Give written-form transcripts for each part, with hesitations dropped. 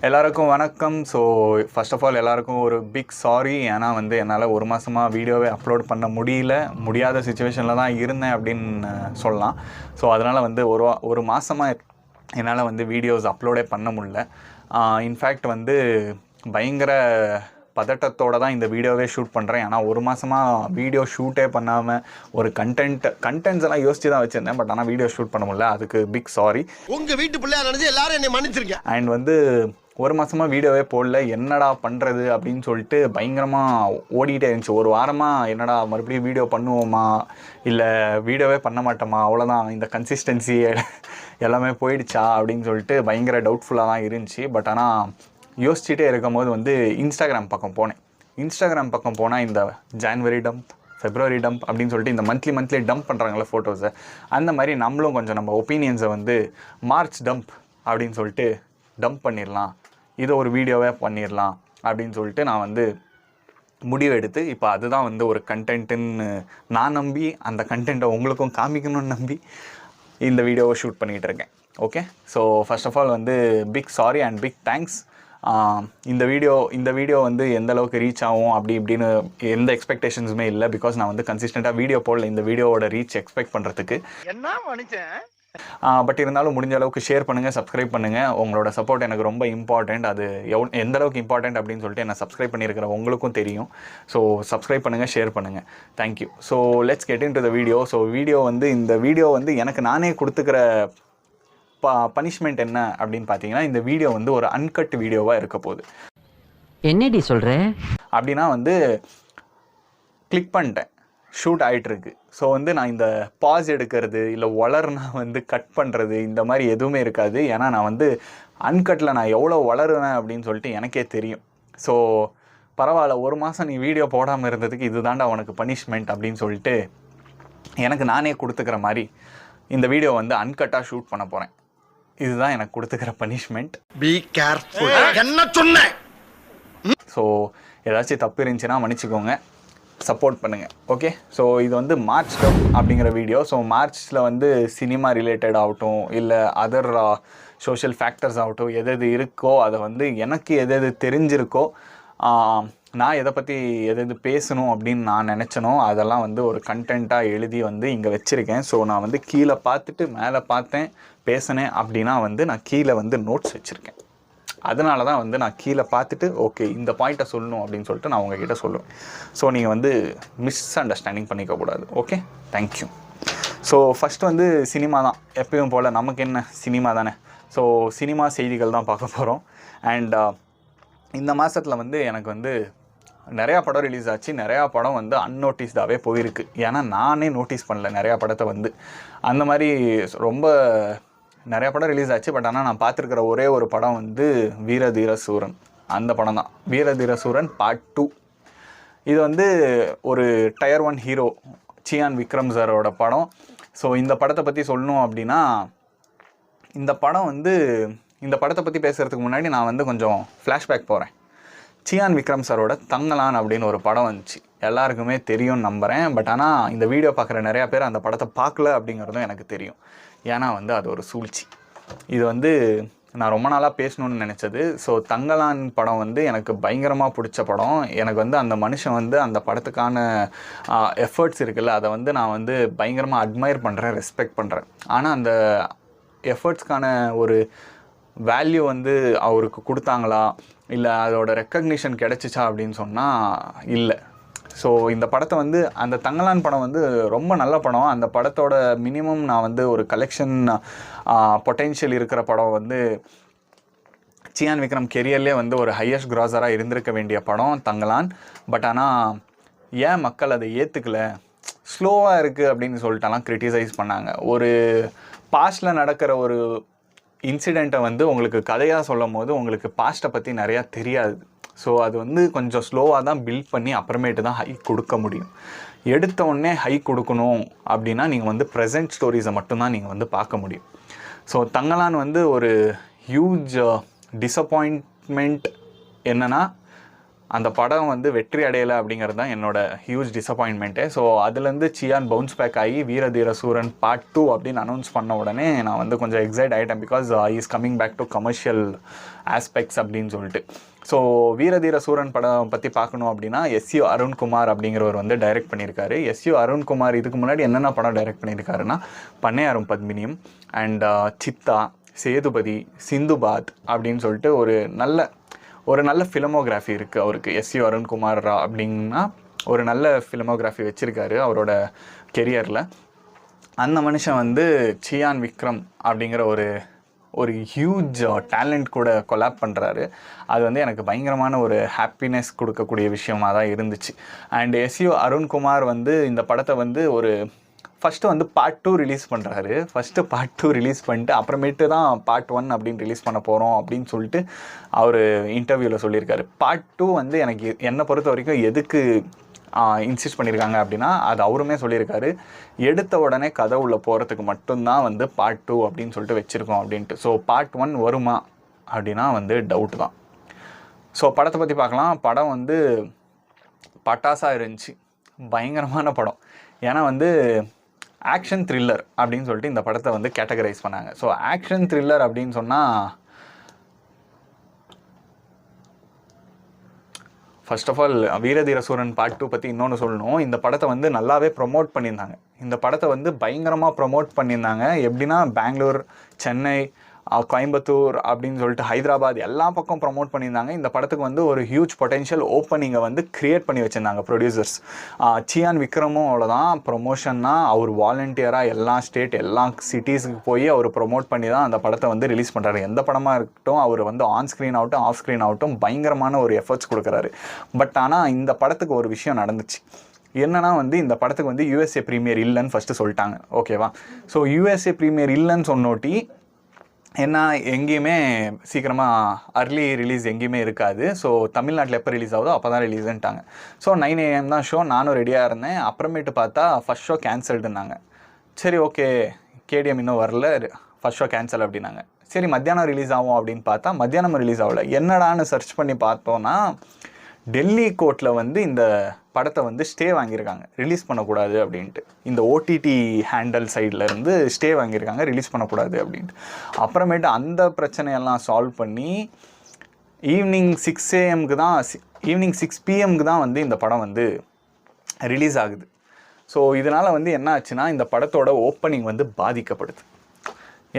எல்லாருக்கும் வணக்கம். So first of all எல்லாருக்கும் ஒரு பிக் சாரி. ஏன்னா என்னால் ஒரு மாதமாக வீடியோவே அப்லோட் பண்ண முடியாத சுச்சுவேஷனில் தான் இருந்தேன் அப்படின்னு சொல்லலாம். ஸோ அதனால் ஒரு மாதமாக என்னால் வீடியோஸ் அப்லோடே பண்ண முடியல. இன்ஃபேக்ட் பயங்கர பதட்டத்தோடு தான் இந்த வீடியோவே ஷூட் பண்ணுறேன். ஆனால் ஒரு மாதமாக வீடியோ ஷூட்டே பண்ணாமல் ஒரு கண்டென்ட்ஸ் எல்லாம் யோசிச்சு தான் வச்சுருந்தேன். பட் ஆனால் வீடியோ ஷூட் பண்ண முடியல. அதுக்கு பிக் சாரி. உங்கள் வீட்டு பிள்ளையா நினச்சி எல்லாரும் என்னை மன்னிச்சிருக்கேன். அண்ட் ஒரு மாதமாக வீடியோவே போடல. என்னடா பண்ணுறது அப்படின்னு சொல்லிட்டு பயங்கரமாக ஓடிட்டே இருந்துச்சு. ஒரு வாரமாக என்னடா மறுபடியும் வீடியோ பண்ணுவோமா இல்லை வீடியோவே பண்ண மாட்டோமா, அவ்வளோதான், இந்த கன்சிஸ்டன்சி எல்லாமே போயிடுச்சா அப்படின்னு சொல்லிட்டு பயங்கர டவுட்ஃபுல்லாக தான் இருந்துச்சு. பட் ஆனால் யோசிச்சுட்டே இருக்கும் போது இன்ஸ்டாகிராம் பக்கம் போனால் இந்த ஜான்வரி டம்ப், ஃபெப்ரவரி டம்ப் அப்படின்னு சொல்லிட்டு இந்த மந்த்லி டம்ப் பண்ணுறாங்களே ஃபோட்டோஸை, அந்த மாதிரி நம்மளும் கொஞ்சம் நம்ம ஒப்பீனியன்ஸை மார்ச் டம்ப் அப்படின்னு சொல்லிட்டு டம்ப் பண்ணிடலாம், இதை ஒரு வீடியோவே பண்ணிடலாம் அப்படின்னு சொல்லிட்டு நான் முடிவு எடுத்து இப்போ அதுதான் ஒரு கண்டென்ட்டுன்னு நான் நம்பி அந்த கண்டென்ட்டை உங்களுக்கும் காமிக்கணும்னு நம்பி இந்த வீடியோவை ஷூட் பண்ணிகிட்டு இருக்கேன். Okay, so first of all big sorry and big thanks. இந்த வீடியோ எந்த அளவுக்கு ரீச் ஆகும் அப்படி இப்படின்னு எந்த எக்ஸ்பெக்டேஷன்ஸுமே இல்லை. பிகாஸ் நான் கன்சிஸ்டண்ட்டாக வீடியோ போடல இந்த வீடியோவோட ரீச் எக்ஸ்பெக்ட் பண்ணுறதுக்கு. என்ன மனுஷன். பட் இருந்தாலும் முடிஞ்ச அளவுக்கு ஷேர் பண்ணுங்கள், சப்ஸ்கிரைப் பண்ணுங்கள். உங்களோட சப்போர்ட் எனக்கு ரொம்ப இம்பார்ட்டண்ட். அது எந்த அளவுக்கு இம்பார்ட்டண்ட் அப்படின்னு சொல்லிட்டு என்ன சப்ஸ்கிரைப் பண்ணியிருக்கிற உங்களுக்கும் தெரியும். ஸோ சப்ஸ்கிரைப் பண்ணுங்கள், ஷேர் பண்ணுங்கள். Thank you. So let's get in to the video. So இந்த வீடியோ எனக்கு நானே கொடுத்துக்கிற பனிஷ்மெண்ட் என்ன அப்படின்னு பார்த்தீங்கன்னா, இந்த வீடியோ ஒரு அன்கட் வீடியோவாக இருக்க போகுது. என்னடி சொல்கிற அப்படின்னா கிளிக் பண்ணிட்டேன், ஷூட் ஆகிட்டுருக்கு. ஸோ நான் இந்த பாஸ் எடுக்கிறது இல்லை வளர்னா கட் பண்ணுறது இந்த மாதிரி எதுவுமே இருக்காது. ஏன்னா நான் அன்கட்டில் நான் எவ்வளோ வளருவேன் அப்படின்னு சொல்லிட்டு எனக்கே தெரியும். ஸோ பரவாயில்ல, ஒரு மாதம் நீ வீடியோ போடாமல் இருந்ததுக்கு இதுதாண்டா உனக்கு பனிஷ்மெண்ட் அப்படின்னு சொல்லிட்டு எனக்கு நானே கொடுத்துக்கிற மாதிரி இந்த வீடியோ அன்கட்டாக ஷூட் பண்ண போகிறேன். இதுதான் எனக்கு கொடுத்துக்கிற பனிஷ்மெண்ட். Be careful. என்ன சொன்னேன்? ஸோ ஏதாச்சும் தப்பு இருந்துச்சுன்னா மன்னிச்சுக்கோங்க, சப்போர்ட் பண்ணுங்கள். ஓகே, ஸோ இது மார்ச் டப் அப்படிங்கிற வீடியோ. ஸோ மார்ச்சில் சினிமா ரிலேட்டட் ஆகட்டும் இல்லை அதர் சோஷியல் ஃபேக்டர்ஸ் ஆகட்டும், எது இருக்கோ அதை எனக்கு எது தெரிஞ்சிருக்கோ, நான் எதை பற்றி எது பேசணும் அப்படின்னு நான் நினச்சனோ அதெல்லாம் ஒரு கண்டென்ட்டாக எழுதி இங்கே வச்சுருக்கேன். ஸோ நான் கீழே பார்த்துட்டு மேலே பார்த்தேன் பேசினேன் அப்படின்னா நான் கீழே நோட்ஸ் வச்சுருக்கேன். அதனால தான் நான் கீழே பார்த்துட்டு ஓகே இந்த பாயிண்ட்டை சொல்லணும் அப்படின்னு சொல்லிட்டு நான் உங்ககிட்ட சொல்லுவேன். ஸோ நீங்கள் மிஸ் அண்டர்ஸ்டாண்டிங் பண்ணிக்கக்கூடாது. Okay, thank you. So first cinema தான். எப்பயும் போல் நமக்கு என்ன, சினிமா தானே. ஸோ சினிமா செய்திகள் தான் பார்க்க போகிறோம். அண்ட் இந்த மாதத்தில் எனக்கு நிறையா படம் ரிலீஸ் ஆச்சு. நிறையா படம் அன்னோட்டிஸ்டாகவே போயிருக்கு. ஏன்னா நானே நோட்டீஸ் பண்ணல நிறையா படத்தை அந்த மாதிரி ரொம்ப நிறையா படம் ரிலீஸ் ஆச்சு. பட் ஆனால் நான் பார்த்துருக்கிற ஒரே ஒரு படம் வீரதீர சூரன். அந்த படம் தான் வீரதீர சூரன் பார்ட் 2. இது ஒரு டயர் 1 ஹீரோ சியான் விக்ரம் சாரோட படம். ஸோ இந்த படத்தை பற்றி சொல்லணும் அப்படின்னா, இந்த படம் இந்த படத்தை பற்றி பேசுகிறதுக்கு முன்னாடி நான் கொஞ்சம் ஃப்ளாஷ்பேக் போகிறேன். சியான் விக்ரம் சாரோட தங்கலான் அப்படின்னு ஒரு படம் வந்துச்சு. எல்லாருக்குமே தெரியும்னு நம்புகிறேன். பட் ஆனால் இந்த வீடியோ பார்க்குற நிறையா பேர் அந்த படத்தை பார்க்கல அப்படிங்கிறதும் எனக்கு தெரியும். ஏன்னா அது ஒரு சூழ்ச்சி. இது நான் ரொம்ப நாளாக பேசணுன்னு நினச்சது. ஸோ தங்கலான் படம் எனக்கு பயங்கரமாக பிடிச்ச படம். எனக்கு அந்த மனுஷன் அந்த படத்துக்கான எஃபர்ட்ஸ் இருக்குல்ல, அதை நான் பயங்கரமாக அட்மையர் பண்ணுறேன், ரெஸ்பெக்ட் பண்ணுறேன். ஆனால் அந்த எஃபர்ட்ஸ்க்கான ஒரு வேல்யூ அவருக்கு கொடுத்தாங்களா இல்லை அதோட ரெக்கக்னிஷன் கிடச்சிச்சா அப்படின்னு சொன்னால் இல்லை. ஸோ இந்த படத்தை அந்த தங்கலான் படம் ரொம்ப நல்ல படம். அந்த படத்தோட மினிமம் நான் ஒரு கலெக்ஷன் பொட்டென்ஷியல் இருக்கிற படம் சியான் விக்ரம் கெரியர்லேயே ஒரு ஹையஸ்ட் கிராஸராக இருந்திருக்க வேண்டிய படம் தங்கலான். பட் ஆனால் ஏன் மக்கள் அதை ஏற்றுக்கல, ஸ்லோவாக இருக்குது அப்படின்னு சொல்லிட்டுலாம் கிரிட்டிசைஸ் பண்ணாங்க. ஒரு பாஸ்டில் நடக்கிற ஒரு இன்சிடெண்ட்டை உங்களுக்கு கதையாக சொல்லும் போது உங்களுக்கு பாஸ்ட்டை பற்றி நிறையா தெரியாது. ஸோ அது கொஞ்சம் ஸ்லோவாக தான் பில்ட் பண்ணி அப்புறமேட்டு தான் ஹை கொடுக்க முடியும். எடுத்த உடனே ஹை கொடுக்கணும் அப்படின்னா நீங்கள் ப்ரெசென்ட் ஸ்டோரிஸை மட்டும்தான் நீங்கள் பார்க்க முடியும். ஸோ தங்கலான் ஒரு ஹியூஜ் டிசப்பாயிண்ட்மெண்ட் என்னென்னா, அந்த படம் வந்து வெற்றி அடையலை அப்படிங்கிறது தான் என்னோட ஹியூஜ் டிசப்பாயின்மெண்ட்டு. ஸோ அதுலேருந்து சியான் பவுன்ஸ் பேக் ஆகி வீரதீர சூரன் பார்ட் 2 அப்படின்னு அனௌன்ஸ் பண்ண உடனே நான் வந்து கொஞ்சம் எக்ஸைட் ஆகிட்டேன். Because is coming back to commercial aspects அப்படின்னு சொல்லிட்டு. ஸோ வீரதீர சூரன் படம் பற்றி பார்க்கணும் அப்படின்னா எஸ்யு அருண்குமார் அப்படிங்கிறவர் வந்து டைரக்ட் பண்ணியிருக்காரு. எஸ்யு அருண்குமார் இதுக்கு முன்னாடி என்னென்ன படம் டைரக்ட் பண்ணியிருக்காருன்னா பண்ணையாரும் பத்மினியும் அண்ட் சித்தா, சேதுபதி, சிந்துபாத் அப்படின்னு சொல்லிட்டு ஒரு நல்ல ஃபிலிமோகிராஃபி இருக்குது அவருக்கு. எஸ்யு அருண்குமார் அப்படின்னா ஒரு நல்ல ஃபிலிமோகிராஃபி வச்சுருக்காரு அவரோட கெரியரில். அந்த மனுஷன் வந்து சியான் விக்ரம் அப்படிங்கிற ஒரு ஹியூஜ் டேலண்ட் கூட கொலாப் பண்ணுறாரு. அது வந்து எனக்கு பயங்கரமான ஒரு ஹாப்பினஸ் கொடுக்கக்கூடிய விஷயமாக தான் இருந்துச்சு. அண்ட் எஸ்யு அருண்குமார் வந்து இந்த படத்தை வந்து ஃபஸ்ட்டு வந்து பார்ட் 2 ரிலீஸ் பண்ணுறாரு. ஃபஸ்ட்டு பார்ட் 2 ரிலீஸ் பண்ணிட்டு அப்புறமேட்டு தான் பார்ட் 1 அப்படின்னு ரிலீஸ் பண்ண போகிறோம் அப்படின்னு சொல்லிட்டு அவர் இன்டர்வியூவில் சொல்லியிருக்காரு. பார்ட் 2 வந்து என்னை பொறுத்த வரைக்கும் எதுக்கு இன்சிஸ்ட் பண்ணியிருக்காங்க அப்படின்னா அது அவருமே சொல்லியிருக்காரு, எடுத்த உடனே கதை உள்ள போகிறதுக்கு மட்டும்தான் வந்து பார்ட் 2 அப்படின்னு சொல்லிட்டு வச்சுருக்கோம் அப்படின்ட்டு. ஸோ பார்ட் 1 வருமா அப்படின்னா வந்து டவுட் தான். ஸோ படத்தை பற்றி பார்க்கலாம். படம் வந்து பட்டாசாக இருந்துச்சு, பயங்கரமான படம். ஏன்னா வந்து ஆக்ஷன் த்ரில்லர் அப்படின்னு சொல்லிட்டு இந்த படத்தை வந்து கேட்டகரைஸ் பண்ணாங்க. ஸோ ஆக்ஷன் த்ரில்லர் அப்படின்னு சொன்னால் ஃபர்ஸ்ட் ஆஃப் ஆல் வீரதீர சூரன் பார்ட் 2 பற்றி இன்னொன்று சொல்லணும். இந்த படத்தை வந்து நல்லாவே ப்ரொமோட் பண்ணியிருந்தாங்க. இந்த படத்தை வந்து பயங்கரமாக ப்ரொமோட் பண்ணியிருந்தாங்க. எப்படின்னா பெங்களூர், சென்னை, கோயம்புத்தூர் அப்படின்னு சொல்லிட்டு ஹைதராபாத் எல்லா பக்கம் ப்ரொமோட் பண்ணியிருந்தாங்க. இந்த படத்துக்கு வந்து ஒரு ஹியூஜ் பொட்டென்ஷியல் ஓப்பனிங்கை வந்து க்ரியேட் பண்ணி வச்சுருந்தாங்க ப்ரொடியூசர்ஸ். சியான் விக்ரமும் அவ்வளோதான். ப்ரொமோஷன்னா அவர் வாலண்டியராக எல்லா ஸ்டேட் எல்லா சிட்டிஸுக்கு போய் அவர் ப்ரொமோட் பண்ணி தான் அந்த படத்தை வந்து ரிலீஸ் பண்ணுறாரு. எந்த படமாக இருக்கட்டும் அவர் வந்து ஆன் ஸ்க்ரீன் ஆகட்டும் ஆஃப் ஸ்க்ரீன் ஆகட்டும் பயங்கரமான ஒரு எஃபர்ட்ஸ் கொடுக்குறாரு. பட் ஆனால் இந்த படத்துக்கு ஒரு விஷயம் நடந்துச்சு. என்னன்னா வந்து இந்த படத்துக்கு வந்து யூஎஸ்ஏ ப்ரீமியர் இல்லைன்னு ஃபஸ்ட்டு சொல்லிட்டாங்க. ஓகேவா? ஸோ யூஎஸ்ஏ ப்ரீமியர் இல்லைன்னு சொன்னோட்டி ஏன்னா எங்கேயுமே சீக்கிரமாக அர்லி ரிலீஸ் எங்கேயுமே இருக்காது. ஸோ தமிழ்நாட்டில் எப்போ ரிலீஸ் ஆகுதோ அப்போ தான் ரிலீஸுன்ட்டாங்க. ஸோ 9 AM தான் ஷோ. நானும் ரெடியாக இருந்தேன். அப்புறமேட்டு பார்த்தா ஃபஸ்ட் ஷோ கேன்சல்டுனாங்க. சரி ஓகே, கேடிஎம் இன்னும் வரல, ஃபஸ்ட் ஷோ கேன்சல் அப்படின்னாங்க. சரி மத்தியானம் ரிலீஸ் ஆகும் அப்படின்னு பார்த்தா மத்தியானம் ரிலீஸ் ஆகலை. என்னடான்னு சர்ச் பண்ணி பார்த்தோன்னா டெல்லி கோர்ட்டில் வந்து இந்த படத்தை வந்து ஸ்டே வாங்கியிருக்காங்க, ரிலீஸ் பண்ணக்கூடாது அப்படின்ட்டு. இந்த ஓடிடி ஹேண்டல் சைட்லேருந்து ஸ்டே வாங்கியிருக்காங்க, ரிலீஸ் பண்ணக்கூடாது அப்படின்ட்டு. அப்புறமேட்டு அந்த பிரச்சனையெல்லாம் சால்வ் பண்ணி ஈவினிங் 6 PM தான் வந்து இந்த படம் வந்து ரிலீஸ் ஆகுது. ஸோ இதனால் வந்து என்ன ஆச்சுன்னா இந்த படத்தோட ஓப்பனிங் வந்து பாதிக்கப்படுது.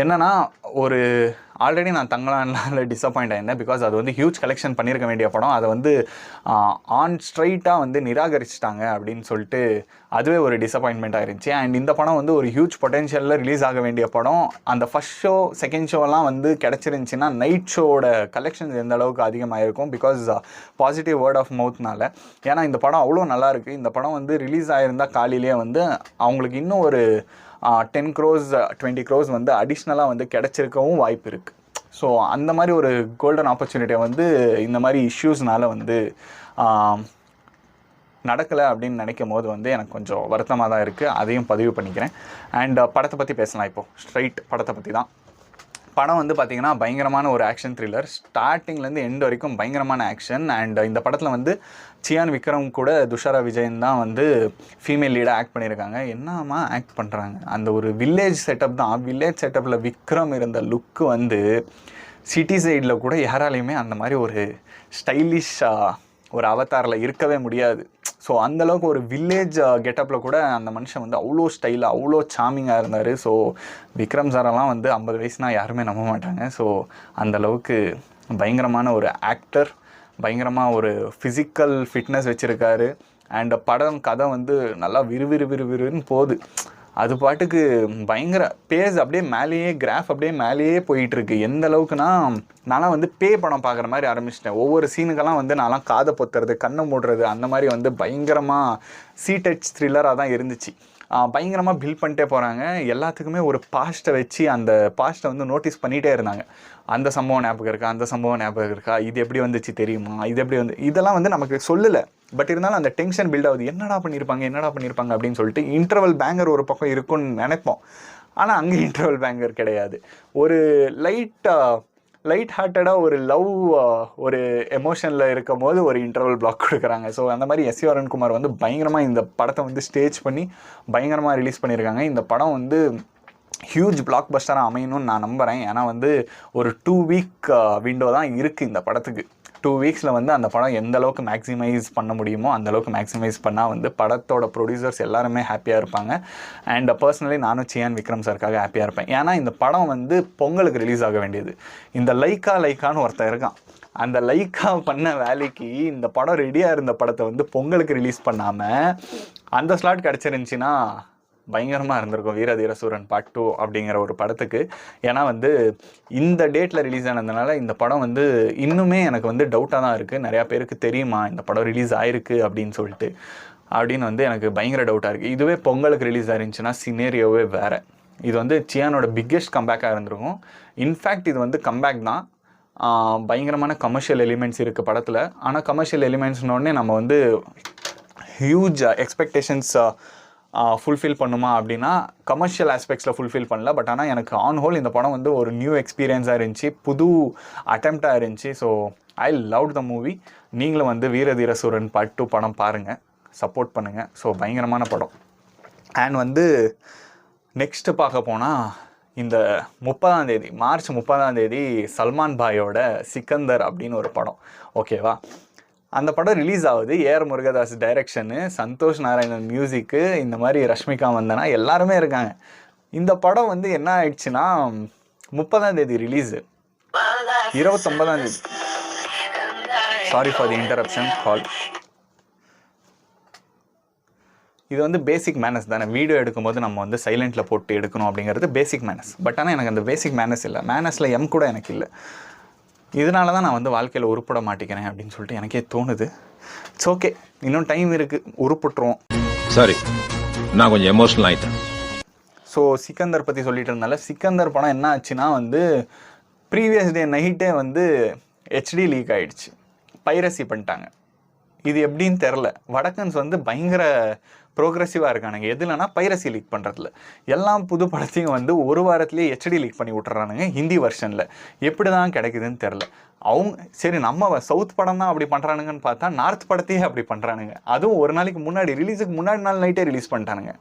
என்னன்னா ஆல்ரெடி நான் தங்கலானில் டிசப்பாயிண்ட் ஆயிருந்தேன். பிகாஸ் அது வந்து ஹியூஜ் கலெக்ஷன் பண்ணியிருக்க வேண்டிய படம், அதை வந்து ஸ்ட்ரைட்டாக வந்து நிராகரிச்சிட்டாங்க அப்படின்னு சொல்லிட்டு அதுவே ஒரு டிசப்பாயின்மெண்ட் ஆயிருந்துச்சு. அண்ட் இந்த படம் வந்து ஒரு ஹியூஜ் பொட்டென்ஷியலில் ரிலீஸ் ஆக வேண்டிய படம். அந்த ஃபஸ்ட் ஷோ செகண்ட் ஷோலாம் வந்து கிடச்சிருந்துச்சின்னா நைட் ஷோவோட கலெக்ஷன்ஸ் எந்த அளவுக்கு அதிகமாக இருக்கும். பிகாஸ் பாசிட்டிவ் வேர்ட் ஆஃப் மவுத்னால. ஏன்னா இந்த படம் அவ்வளோ நல்லாயிருக்கு. இந்த படம் வந்து ரிலீஸ் ஆகிருந்தால் காலையிலேயே வந்து அவங்களுக்கு இன்னும் ஒரு 10 crores 20 crores வந்து அடிஷ்னலாக வந்து கிடச்சிருக்கவும் வாய்ப்பு இருக்குது. ஸோ அந்த மாதிரி ஒரு கோல்டன் ஆப்பர்ச்சுனிட்டியை வந்து இந்த மாதிரி இஷ்யூஸ்னால வந்து நடக்கலை அப்படின்னு நினைக்கும் போது வந்து எனக்கு கொஞ்சம் வருத்தமாக தான் இருக்குது. அதையும் பதிவு பண்ணிக்கிறேன். அண்ட் படத்தை பற்றி பேசலாம். இப்போது ஸ்ட்ரைட் படத்தை பற்றி தான். படம் வந்து பார்த்திங்கன்னா பயங்கரமான ஒரு ஆக்ஷன் த்ரில்லர். ஸ்டார்டிங்லேருந்து எண்ட் வரைக்கும் பயங்கரமான ஆக்ஷன். அண்ட் இந்த படத்தில் வந்து சியான் விக்ரம் கூட துஷாரா விஜயன் தான் வந்து ஃபீமேல் லீடாக ஆக்ட் பண்ணியிருக்காங்க. என்னமா ஆக்ட் பண்ணுறாங்க. அந்த ஒரு வில்லேஜ் செட்டப் தான். வில்லேஜ் செட்டப்பில் விக்ரம் இருந்த லுக்கு வந்து சிட்டி சைடில் கூட யாராலையுமே அந்த மாதிரி ஒரு ஸ்டைலிஷாக ஒரு அவதாரில் இருக்கவே முடியாது. ஸோ அந்தளவுக்கு ஒரு வில்லேஜ் கெட்டப்பில் கூட அந்த மனுஷன் வந்து அவ்வளோ ஸ்டைலாக அவ்வளோ சாமிங்காக இருந்தார். ஸோ விக்ரம் சாரெல்லாம் வந்து 50 வயசுனா யாருமே நம்ப மாட்டாங்க. ஸோ அந்தளவுக்கு பயங்கரமான ஒரு ஆக்டர், பயங்கரமாக ஒரு ஃபிசிக்கல் ஃபிட்னஸ் வச்சுருக்காரு. அண்ட் படம் கதை வந்து நல்லா விறுவிறுன்னு போகுது. அது பாட்டுக்கு பயங்கர பேஸ் அப்படியே மேலேயே கிராஃப் அப்படியே மேலேயே போயிட்டுருக்கு. எந்த அளவுக்குனா நான்லாம் வந்து படம் பார்க்குற மாதிரி ஆரம்பிச்சிட்டேன். ஒவ்வொரு சீனுக்கெல்லாம் வந்து நான்லாம் காதை பொத்துறது கண்ணை மூடுறது அந்த மாதிரி வந்து பயங்கரமாக டச் த்ரில்லராக தான் இருந்துச்சு. பயங்கரமாக பில்ட் பண்ணிட்டே போகிறாங்க. எல்லாத்துக்குமே ஒரு பாஸ்ட்டை வச்சு அந்த பாஸ்ட்டை வந்து நோட்டீஸ் பண்ணிகிட்டே இருந்தாங்க. அந்த சம்பவம் ஞாபகம் இருக்கா, அந்த சம்பவம் ஞாபகம் இருக்கா, இது எப்படி வந்துச்சு தெரியுமா, இது எப்படி வந்து இதெல்லாம் வந்து நமக்கு சொல்லலை. பட் இருந்தாலும் அந்த டென்ஷன் பில்ட் ஆகுது. என்னடா பண்ணியிருப்பாங்க அப்படின்னு சொல்லிட்டு இன்டர்வல் பேங்கர் ஒரு பக்கம் இருக்குன்னு நினைப்போம். ஆனால் அங்கே இன்டர்வல் பேங்கர் கிடையாது. ஒரு லைட்டாக லைட் ஹார்ட்டடாக ஒரு லவ் ஒரு எமோஷனில் இருக்கும் போது ஒரு இன்டர்வல் பிளாக் கொடுக்குறாங்க. ஸோ அந்த மாதிரி எஸ்.வி. அருண்குமார் வந்து பயங்கரமாக இந்த படத்தை வந்து ஸ்டேஜ் பண்ணி பயங்கரமாக ரிலீஸ் பண்ணியிருக்காங்க. இந்த படம் வந்து ஹியூஜ் பிளாக் பஸ்டராக அமையணும்னு நான் நம்புகிறேன். ஏன்னா வந்து ஒரு 2 வீக் விண்டோ தான் இருக்குது இந்த படத்துக்கு. 2 வீக்ஸில் வந்து அந்த படம் எந்த அளவுக்கு மேக்ஸிமைஸ் பண்ண முடியுமோ அந்த அளவுக்கு மேக்ஸிமைஸ் பண்ணால் வந்து படத்தோட ப்ரொடியூசர்ஸ் எல்லாருமே ஹாப்பியாக இருப்பாங்க. அண்ட் பர்சனலி நானும் சியான் விக்ரம் சாருக்காக ஹாப்பியாக இருப்பேன். ஏன்னா இந்த படம் வந்து பொங்கலுக்கு ரிலீஸ் ஆக வேண்டியது. இந்த லைக்கான்னு ஒருத்தன் இருக்கான். அந்த லைக்கா பண்ண வேலைக்கு இந்த படம் ரெடியாக இருந்த படத்தை வந்து பொங்கலுக்கு ரிலீஸ் பண்ணாமல் அந்த ஸ்லாட் கிடச்சிருந்துச்சின்னா பயங்கரமாக இருந்திருக்கும் வீரதீர சூரன் பார்ட் 2 அப்படிங்கிற ஒரு படத்துக்கு. ஏன்னா வந்து இந்த டேட்டில் ரிலீஸ் ஆனதுனால இந்த படம் வந்து இன்னுமே எனக்கு வந்து டவுட்டாக தான் இருக்குது. நிறையா பேருக்கு தெரியுமா இந்த படம் ரிலீஸ் ஆயிருக்கு அப்படின்னு வந்து எனக்கு பயங்கர டவுட்டாக இருக்குது. இதுவே பொங்கலுக்கு ரிலீஸ் ஆயிருந்துச்சுன்னா சினேரியோவே வேறு. இது வந்து சியானோட பிக்கெஸ்ட் கம்பேக்காக இருந்திருக்கும். இன்ஃபேக்ட் இது வந்து கம்பேக் தான். பயங்கரமான கமர்ஷியல் எலிமெண்ட்ஸ் இருக்குது படத்தில். ஆனால் கமர்ஷியல் எலிமெண்ட்ஸ்னோடனே நம்ம வந்து ஹியூஜ் எக்ஸ்பெக்டேஷன்ஸ் ஃபுல்ஃபில் பண்ணுமா அப்படின்னா கமர்ஷியல் ஆஸ்பெக்ட்ஸில் ஃபுல்ஃபில் பண்ணல. பட் ஆனால் எனக்கு ஆன் ஹோல் இந்த படம் வந்து ஒரு நியூ எக்ஸ்பீரியன்ஸாக இருந்துச்சு, புது அட்டெம்ப்டாக இருந்துச்சு. So I loved the movie. நீங்களும் வந்து வீரதீர சூரன் பார்ட் 2 படம் பாருங்கள், சப்போர்ட் பண்ணுங்கள். ஸோ பயங்கரமான படம். அண்ட் வந்து நெக்ஸ்ட்டு பார்க்க போனால் இந்த 30ஆம் தேதி மார்ச் 30ஆம் தேதி சல்மான் பாயோட சிக்கந்தர் அப்படின்னு ஒரு படம். ஓகேவா? அந்த படம் ரிலீஸ் ஆகுது. ஏஆர் முருகதாஸ் டைரக்ஷனு, சந்தோஷ் நாராயணன் மியூசிக்கு, இந்த மாதிரி ரஷ்மிகா மந்தனா எல்லாருமே இருக்காங்க. இந்த படம் வந்து என்ன ஆயிடுச்சுன்னா 30ஆம் தேதி ரிலீஸு, 29ஆம் தேதி. சாரி ஃபார் தி இன்டரப்ஷன் கால். இது வந்து பேசிக் மேனஸ் தானே. வீடியோ எடுக்கும்போது நம்ம வந்து சைலண்ட்டில் போட்டு எடுக்கணும் அப்படிங்கிறது பேசிக் மேனஸ். பட் ஆனால் எனக்கு அந்த பேசிக் மேனஸ் இல்லை. மேனஸில் எம் கூட எனக்கு இல்லை. இதனால தான் நான் வந்து வாழ்க்கையில் உருப்பட மாட்டேங்கிறேன் அப்படின்னு சொல்லிட்டு எனக்கே தோணுது. இட்ஸ் ஓகே, இன்னும் டைம் இருக்குது, உருப்பிட்டுருவோம். சாரி, நான் கொஞ்சம் எமோஷனல் ஆகிட்டேன். ஸோ சிக்கந்தர் பற்றி சொல்லிட்டு இருந்தால, சிக்கந்தர் படம் என்ன ஆச்சுன்னா வந்து ப்ரீவியஸ் டே நைட்டே வந்து ஹெச்டி லீக் ஆகிடுச்சு, பைரசி பண்ணிட்டாங்க. இது எப்படின்னு தெரில. வடக்கன்ஸ் வந்து பயங்கர ப்ரோக்ரெசிவாக இருக்கானுங்க. எதுலனா பைரசி லீக் பண்ணுறதுல. எல்லாம் புது படத்தையும் வந்து ஒரு வாரத்துலேயே ஹெச்டி லீக் பண்ணி விட்டுறானுங்க ஹிந்தி வெர்ஷனில். எப்படி தான் கிடைக்குதுன்னு தெரில. அவங்க சரி நம்ம சவுத் படம் தான் அப்படி பண்ணுறானுங்கன்னு பார்த்தா நார்த் படத்தையே அப்படி பண்ணுறானுங்க. அதுவும் ஒரு நாளைக்கு முன்னாடி, ரிலீஸுக்கு முன்னாடி நாள் நைட்டே ரிலீஸ் பண்ணிட்டானுங்க.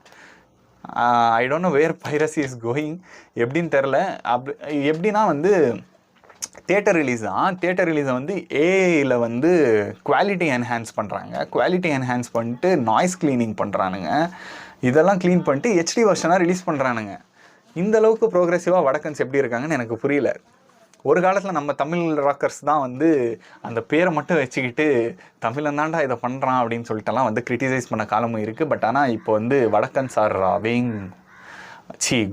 I don't know where piracy is going, எப்படின்னு தெரில. எப்படின்னா வந்து தியேட்டர் ரிலீஸ் தான். தியேட்டர் ரிலீஸை வந்து ஏஐயில் வந்து குவாலிட்டி என்ஹான்ஸ் பண்ணுறாங்க. குவாலிட்டி என்ஹான்ஸ் பண்ணிட்டு நாய்ஸ் க்ளீனிங் பண்ணுறானுங்க. இதெல்லாம் க்ளீன் பண்ணிட்டு ஹெச்டி வெர்ஷனாக ரிலீஸ் பண்ணுறானுங்க. இந்த அளவுக்கு ப்ரோக்ரெசிவாக வடக்கன்ஸ் எப்படி இருக்காங்கன்னு எனக்கு புரியல. ஒரு காலத்தில் நம்ம தமிழ் ராக்கர்ஸ் தான் வந்து அந்த பேரை மட்டும் வச்சுக்கிட்டு தமிழன் தாண்டா இதை பண்ணுறான் அப்படின்னு சொல்லிட்டுலாம் வந்து கிரிட்டிசைஸ் பண்ண காலமும் இருக்குது. பட் ஆனால் இப்போ வந்து வடக்கன்ஸ் are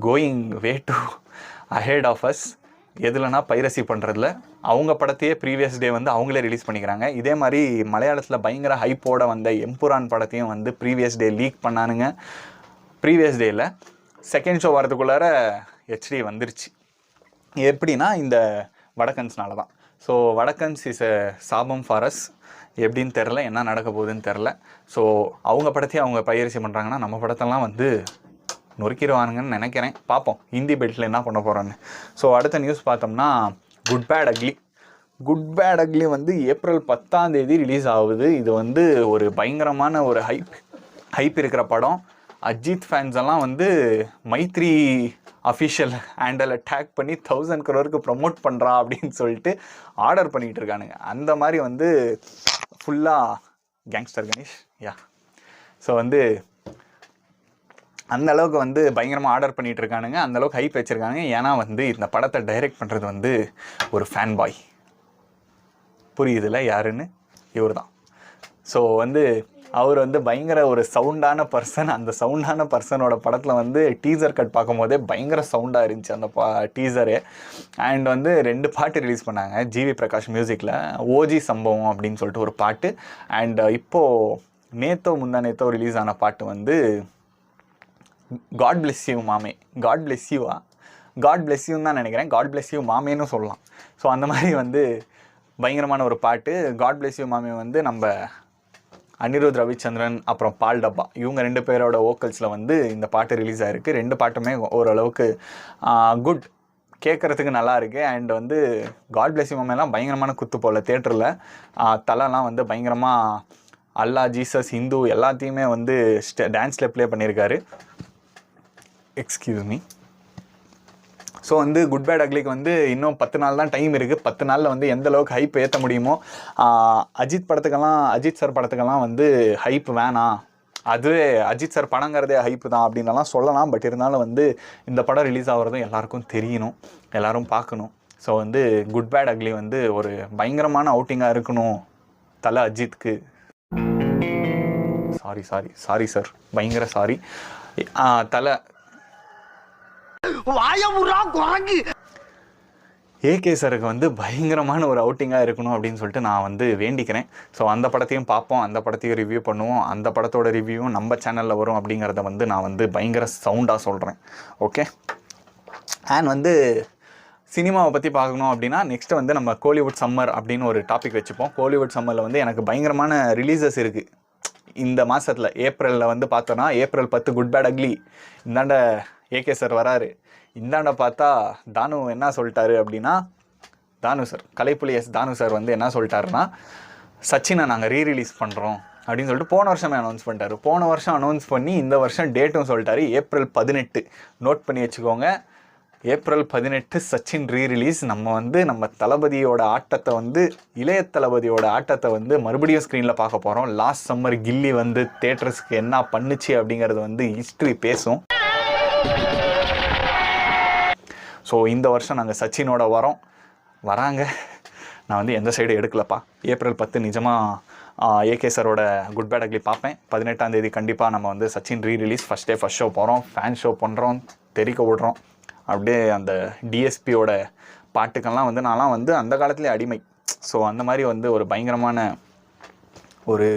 going way to ahead of us. எதுலனா பைரசி பண்ணுறதுல. அவங்க படத்தையே ப்ரீவியஸ் டே வந்து அவங்களே ரிலீஸ் பண்ணிக்கிறாங்க. இதே மாதிரி மலையாளத்தில் பயங்கர ஹைப்போட வந்த எம்புரான் படத்தையும் வந்து ப்ரீவியஸ் டே லீக் பண்ணானுங்க. ப்ரீவியஸ் டேயில் செகண்ட் ஷோ வரதுக்குள்ளார ஹெச்டி வந்துருச்சு. எப்படின்னா இந்த வடக்கன்ஸ்னால தான். ஸோ வடக்கன்ஸ் இஸ் எ சாபம் ஃபார் அஸ். எப்படின்னு தெரில, என்ன நடக்க போகுதுன்னு தெரில. ஸோ அவங்க படத்தையும் அவங்க பைரசி பண்ணுறாங்கன்னா நம்ம படத்தெல்லாம் வந்து நொறுக்கிடுவானுங்கன்னு நினைக்கிறேன். பார்ப்போம் ஹிந்தி பெல்ட்டில் என்ன பண்ண போகிறோன்னு. ஸோ அடுத்த நியூஸ் பார்த்தோம்னா good bad ugly. Good bad ugly வந்து ஏப்ரல் 10ஆம் தேதி ரிலீஸ் ஆகுது. இது வந்து ஒரு பயங்கரமான ஒரு ஹைப் இருக்கிற படம். அஜித் ஃபேன்ஸ் எல்லாம் வந்து மைத்ரி அஃபிஷியல் ஹேண்டலை டேக் பண்ணி 1000 crore ப்ரமோட் பண்ணுறா அப்படின்னு சொல்லிட்டு ஆர்டர் பண்ணிகிட்டு இருக்கானுங்க. அந்த மாதிரி வந்து ஃபுல்லாக கேங்ஸ்டர் கணேஷ் ஸோ வந்து அந்த அளவுக்கு வந்து பயங்கரமாக ஆர்டர் பண்ணிகிட்டு இருக்கானுங்க. அந்தளவுக்கு ஹைப் வச்சுருக்காங்க. ஏன்னா வந்து இந்த படத்தை டைரக்ட் பண்ணுறது வந்து ஒரு ஃபேன் பாய். புரியுதுல யாருன்னு? இவர் தான். ஸோ வந்து அவர் வந்து பயங்கர ஒரு சவுண்டான பர்சன். அந்த சவுண்டான பர்சனோட படத்தில் வந்து டீசர் கட் பார்க்கும் போதே பயங்கர சவுண்டாக இருந்துச்சு அந்த டீசரு. அண்ட் வந்து 2 பாட்டு ரிலீஸ் பண்ணாங்க ஜிவி பிரகாஷ் மியூசிக்கில். ஓஜி சம்பவம் அப்படின்னு சொல்லிட்டு ஒரு பாட்டு. அண்ட் இப்போது முந்தானேத்தோ ரிலீஸ் ஆன பாட்டு வந்து காட் பிளெஸ் யூ மாமே. காட் பிளெஸ் யூவா? காட் பிளெஸ் யூன்னு தான் நினைக்கிறேன். காட் பிளெஸ் யூ மாமேன்னு சொல்லலாம். ஸோ அந்த மாதிரி வந்து பயங்கரமான ஒரு பாட்டு. காட் பிளெஸ் யூ மாமே வந்து நம்ம அனிருத் ரவிச்சந்திரன் அப்புறம் பால் டப்பா இவங்க 2 பேரோட வோக்கல்ஸில் வந்து இந்த பாட்டு ரிலீஸ் ஆகிருக்கு. 2 பாட்டுமே ஓரளவுக்கு குட் கேட்குறதுக்கு நல்லா இருக்குது. அண்ட் வந்து காட் பிளஸ் யூ மம்மைலாம் பயங்கரமான குத்து போல் தேட்டரில். தலைலாம் வந்து பயங்கரமாக அல்லா, ஜீசஸ், ஹிந்து எல்லாத்தையுமே வந்து டான்ஸில் ப்ளே பண்ணியிருக்காரு. Excuse me. ஸோ வந்து குட் பேட் அக்லிக்கு வந்து இன்னும் 10 நாள் தான் டைம் இருக்குது. 10 நாளில் வந்து எந்த அளவுக்கு ஹைப் ஏற்ற முடியுமோ. அஜித் சார் படத்துக்கெல்லாம் வந்து ஹைப் வேணாம், அதுவே அஜித் சார் படங்கிறதே ஹைப்பு தான் அப்படின்லாம் சொல்லலாம். பட் இருந்தாலும் வந்து இந்த படம் ரிலீஸ் ஆகிறதும் எல்லாருக்கும் தெரியணும், எல்லோரும் பார்க்கணும். ஸோ வந்து குட் பேட் அக்லி வந்து ஒரு பயங்கரமான அவுட்டிங்காக இருக்கணும் தலை அஜித்துக்கு. சாரி சார், பயங்கர சாரி. தலை ஏகே சாருக்கு வந்து பயங்கரமான ஒரு அவுட்டிங்காக இருக்கணும் அப்படின்னு சொல்லிட்டு நான் வந்து வேண்டிக்கிறேன். ஸோ அந்த படத்தையும் பார்ப்போம், அந்த படத்தையும் ரிவ்யூ பண்ணுவோம், அந்த படத்தோட ரிவ்யூவும் நம்ம சேனலில் வரும் அப்படிங்கிறத வந்து நான் வந்து பயங்கர சவுண்டாக சொல்கிறேன். ஓகே. அண்ட் வந்து சினிமாவை பற்றி பார்க்கணும் அப்படின்னா நெக்ஸ்ட்டு வந்து நம்ம கோலிவுட் சம்மர் அப்படின்னு ஒரு டாபிக் வச்சுப்போம். கோலிவுட் சம்மரில் வந்து எனக்கு பயங்கரமான ரிலீசஸ் இருக்குது இந்த மாதத்தில். ஏப்ரலில் வந்து பார்த்தோன்னா ஏப்ரல் 10 குட் பேட் அக்லி, இந்தாண்ட ஏகே சார் வராரு. இந்தாண்ட பார்த்தா தானு என்ன சொல்லிட்டாரு அப்படின்னா, கலைப்புலி தானு சார் வந்து என்ன சொல்லிட்டாருன்னா, சச்சினை நாங்கள் ரீரிலீஸ் பண்ணுறோம் அப்படின்னு சொல்லிட்டு போன வருஷமே அனௌன்ஸ் பண்ணிட்டாரு. போன வருஷம் அனௌன்ஸ் பண்ணி இந்த வருஷம் டேட்டும் சொல்லிட்டாரு, ஏப்ரல் 18. நோட் பண்ணி வச்சுக்கோங்க, ஏப்ரல் 18 சச்சின் ரீரிலீஸ். நம்ம தளபதியோட ஆட்டத்தை வந்து இளைய தளபதியோட ஆட்டத்தை வந்து மறுபடியும் ஸ்க்ரீனில் பார்க்க போகிறோம். லாஸ்ட் சம்மர் கில்லி வந்து தேட்டர்ஸ்க்கு என்ன பண்ணுச்சு அப்படிங்கிறது வந்து ஹிஸ்ட்ரி பேசும். ஸோ இந்த வருஷம் நாங்கள் சச்சினோட வராங்க. நான் வந்து எந்த சைடு எடுக்கலப்பா. ஏப்ரல் 10 நிஜமாக ஏகே சாரோட குட் பேட் அக்லி பார்ப்பேன். 18ஆம் தேதி கண்டிப்பாக நம்ம வந்து சச்சின் ரீரிலீஸ் ஃபஸ்ட் ஷோ போகிறோம், ஃபேன் ஷோ பண்ணுறோம், தெறிக்க விடுறோம். அப்படியே அந்த டிஎஸ்பியோட பாட்டுக்கெல்லாம் வந்து நான்லாம் வந்து அந்த காலத்துலேயே அடிமை. ஸோ அந்த மாதிரி வந்து ஒரு பயங்கரமான ஒரு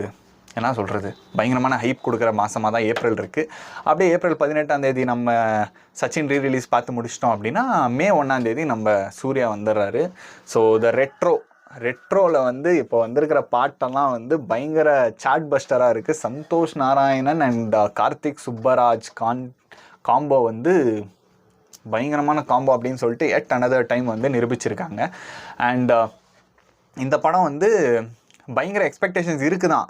என்ன சொல்கிறது, பயங்கரமான ஹைப் கொடுக்குற மாதமாக தான் ஏப்ரல் இருக்குது. அப்படியே ஏப்ரல் 18ஆம் தேதி நம்ம சச்சின் ரீரிலீஸ் பார்த்து முடிச்சிட்டோம் அப்படின்னா மே 1ஆம் தேதி நம்ம சூர்யா வந்துடுறாரு. ஸோ ரெட்ரோவில் வந்து இப்போ வந்திருக்கிற பாட்டெல்லாம் வந்து பயங்கர சாட் பஸ்டராக இருக்குது. சந்தோஷ் நாராயணன் அண்ட் கார்த்திக் சுப்பராஜ் காம்போ வந்து பயங்கரமான காம்போ அப்படின்னு சொல்லிட்டு எட் அனதர் டைம் வந்து நிரூபிச்சிருக்காங்க. அண்ட் இந்த படம் வந்து பயங்கர எக்ஸ்பெக்டேஷன்ஸ் இருக்குதான்.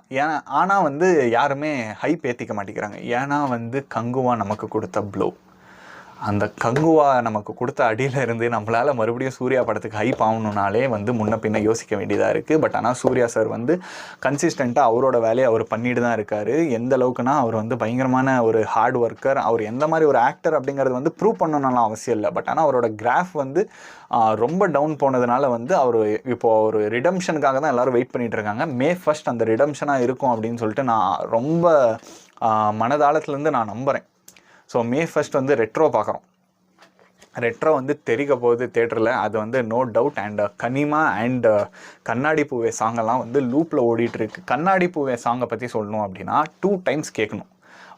ஆனால் வந்து யாருமே ஹைப் ஏற்றிக்க மாட்டேங்கிறாங்க. ஏன்னா வந்து கங்குவா நமக்கு கொடுத்த ப்ளோ, அந்த கங்குவா நமக்கு கொடுத்த அடியில் இருந்து நம்மளால் மறுபடியும் சூர்யா படத்துக்கு ஹைப் ஆகணுன்னாலே வந்து முன்ன பின்ன யோசிக்க வேண்டியதாக இருக்குது. பட் ஆனால் சூர்யா சார் வந்து கன்சிஸ்டண்ட்டாக அவரோட வேலையை அவர் பண்ணிட்டு தான் இருக்கார். எந்த அளவுக்குனா அவர் வந்து பயங்கரமான ஒரு ஹார்ட் ஒர்க்கர். அவர் எந்த மாதிரி ஒரு ஆக்டர் அப்படிங்கிறது வந்து ப்ரூவ் பண்ணணும்னாலும் அவசியம் இல்லை. பட் ஆனால் அவரோட கிராஃப் வந்து ரொம்ப டவுன் போனதுனால வந்து அவர் இப்போது ஒரு ரிடம்ஷனுக்காக தான் எல்லோரும் வெயிட் பண்ணிகிட்டு இருக்காங்க. மே 1 அந்த ரிடம்ஷனாக இருக்கும் அப்படின்னு சொல்லிட்டு நான் ரொம்ப மனதாளத்துலேருந்து நான் நம்புகிறேன். ஸோ மே 1 வந்து ரெட்ரோ பார்க்குறோம். ரெட்ரோ வந்து தெரிக்க போகுது தேட்டரில், அது வந்து no doubt. And Kanima and கண்ணாடி பூவே சாங்கெல்லாம் வந்து லூப்பில் ஓடிட்டுருக்கு. கண்ணாடி பூவே சாங்கை பற்றி சொல்லணும் அப்படின்னா 2 times கேட்கணும்,